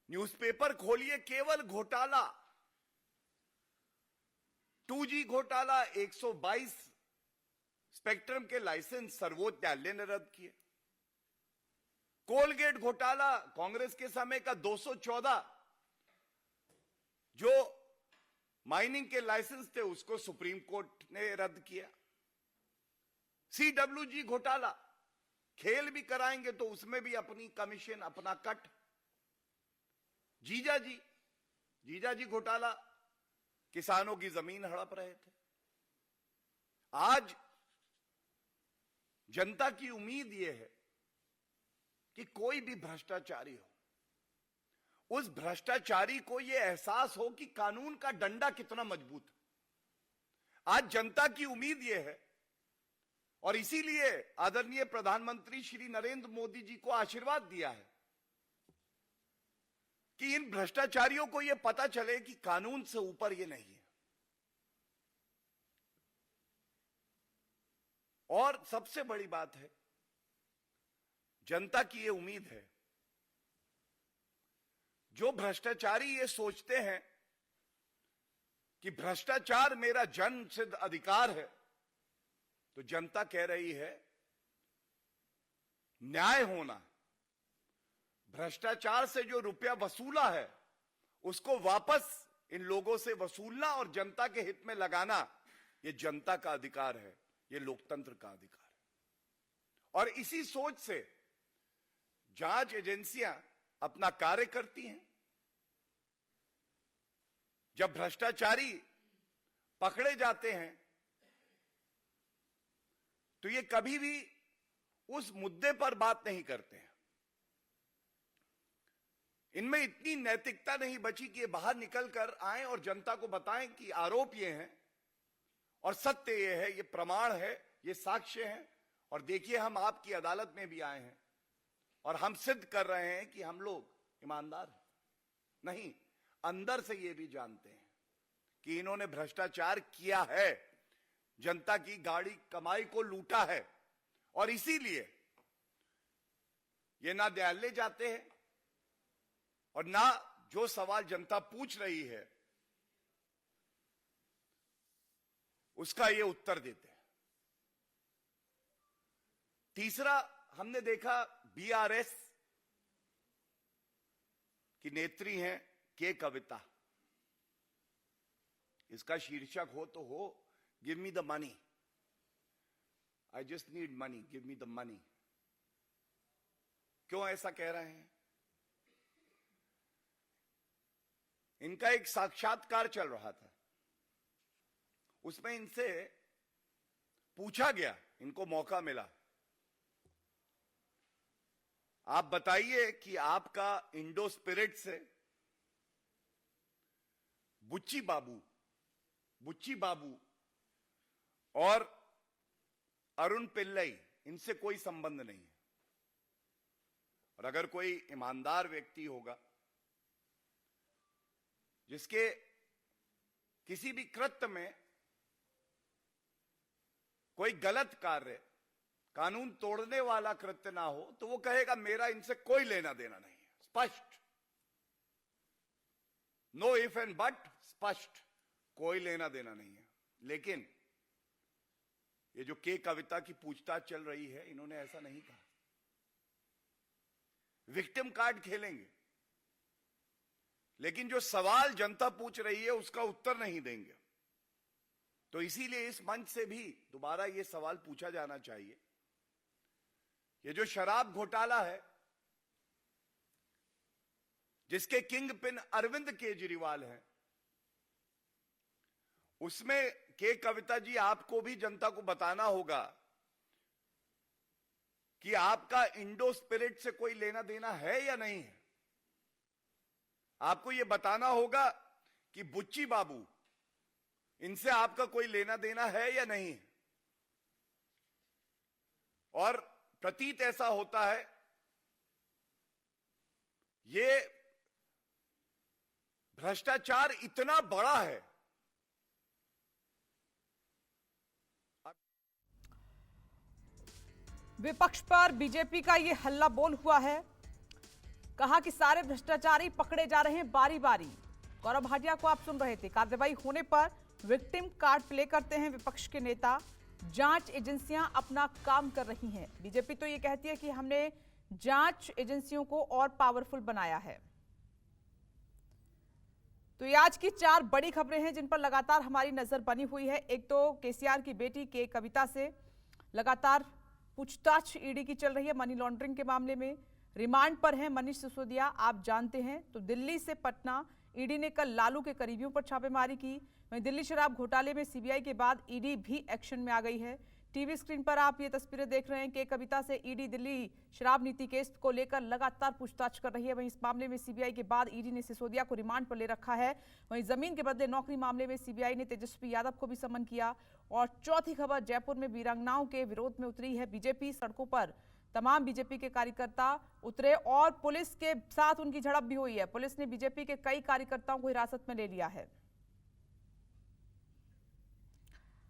Newspaper खोलिए, केवल घोटाला, 2G घोटाला, 122 स्पेक्ट्रम के लाइसेंस सर्वोच्च न्यायालय ने रद्द किए। कोलगेट घोटाला, कांग्रेस के समय का 214 जो माइनिंग के लाइसेंस थे उसको सुप्रीम कोर्ट ने रद्द किया। CWG घोटाला, खेल भी कराएंगे तो उसमें भी अपनी कमीशन, अपना कट। जीजाजी घोटाला, किसानों की जमीन हड़प रहे थे। आज जनता की उम्मीद यह है कि कोई भी भ्रष्टाचारी हो, उस भ्रष्टाचारी को यह एहसास हो कि कानून का डंडा कितना मजबूत है। आज जनता की उम्मीद यह है और इसीलिए आदरणीय प्रधानमंत्री श्री नरेंद्र मोदी जी को आशीर्वाद दिया है कि इन भ्रष्टाचारियों को यह पता चले कि कानून से ऊपर ये नहीं है। और सबसे बड़ी बात है, जनता की यह उम्मीद है, जो भ्रष्टाचारी ये सोचते हैं कि भ्रष्टाचार मेरा जन्मसिद्ध अधिकार है, तो जनता कह रही है न्याय होना, भ्रष्टाचार से जो रुपया वसूला है उसको वापस इन लोगों से वसूलना और जनता के हित में लगाना, यह जनता का अधिकार है, यह लोकतंत्र का अधिकार है। और इसी सोच से जांच एजेंसियां अपना कार्य करती हैं। जब भ्रष्टाचारी पकड़े जाते हैं तो ये कभी भी उस मुद्दे पर बात नहीं करते हैं। इनमें इतनी नैतिकता नहीं बची कि ये बाहर निकलकर आए और जनता को बताएं कि आरोप ये हैं और सत्य ये है, ये प्रमाण है, ये साक्ष्य है, और देखिए हम आपकी अदालत में भी आए हैं और हम सिद्ध कर रहे हैं कि हम लोग ईमानदार हैं। नहीं, अंदर से ये भी जानते हैं कि इन्होंने भ्रष्टाचार किया है, जनता की गाड़ी कमाई को लूटा है, और इसीलिए ये ना न्यायालय जाते हैं और ना जो सवाल जनता पूछ रही है उसका ये उत्तर देते हैं। तीसरा, हमने देखा BRS की नेत्री हैं के कविता। इसका शीर्षक हो तो हो give me the money, I just need money, give me the money. क्यों ऐसा कह रहे हैं? इनका एक साक्षात्कार चल रहा था, उसमें इनसे पूछा गया, इनको मौका मिला, आप बताइए कि आपका इंडो स्पिरिट से बुच्ची बाबू और अरुण पिल्लई, इनसे कोई संबंध नहीं है। और अगर कोई ईमानदार व्यक्ति होगा जिसके किसी भी कृत्य में कोई गलत कार्य, कानून तोड़ने वाला कृत्य ना हो, तो वो कहेगा मेरा इनसे कोई लेना देना नहीं है। स्पष्ट, नो इफ एंड बट, स्पष्ट, कोई लेना देना नहीं है। लेकिन ये जो के कविता की पूछताछ चल रही है, इन्होंने ऐसा नहीं कहा। विक्टिम कार्ड खेलेंगे, लेकिन जो सवाल जनता पूछ रही है उसका उत्तर नहीं देंगे। तो इसीलिए इस मंच से भी दोबारा यह सवाल पूछा जाना चाहिए, ये जो शराब घोटाला है जिसके किंग पिन अरविंद केजरीवाल हैं, उसमें के कविता जी आपको भी जनता को बताना होगा कि आपका इंडो स्पिरिट से कोई लेना देना है या नहीं है। आपको यह बताना होगा कि बुच्ची बाबू, इनसे आपका कोई लेना देना है या नहीं है। और प्रतीत ऐसा होता है, ये भ्रष्टाचार इतना बड़ा है। विपक्ष पर बीजेपी का ये हल्ला बोल हुआ है। कहा कि सारे भ्रष्टाचारी पकड़े जा रहे हैं बारी बारी। गौरव भाटिया को आप सुन रहे थे। कार्रवाई होने पर विक्टिम कार्ड प्ले करते हैं विपक्ष के नेता। जांच एजेंसियां अपना काम कर रही हैं। बीजेपी तो ये कहती है कि हमने जांच एजेंसियों को और पावरफुल बनाया है। तो ये आज की 4 बड़ी खबरें हैं जिन पर लगातार हमारी नजर बनी हुई है। एक तो केसीआर की बेटी के कविता से लगातार पूछताछ ईडी की चल रही है मनी लॉन्ड्रिंग के मामले में। रिमांड पर है मनीष सिसोदिया, आप जानते हैं। तो दिल्ली से पटना ईडी ने कल लालू के करीबियों पर छापेमारी की। वहीं दिल्ली शराब घोटाले में सीबीआई के बाद ईडी भी एक्शन में आ गई है। टीवी स्क्रीन पर आप ये तस्वीरें देख रहे हैं कि कविता से ईडी दिल्ली शराब नीति केस को लेकर लगातार पूछताछ कर रही है। वहीं इस मामले में सीबीआई के बाद ईडी ने सिसोदिया को रिमांड पर ले रखा है। वहीं जमीन के बदले नौकरी मामले में सीबीआई ने तेजस्वी यादव को भी समन किया। और चौथी खबर, जयपुर में वीरांगनाओं के विरोध में उतरी है बीजेपी। सड़कों पर तमाम बीजेपी के कार्यकर्ता उतरे और पुलिस के साथ उनकी झड़प भी हुई है। पुलिस ने बीजेपी के कई कार्यकर्ताओं को हिरासत में ले लिया है।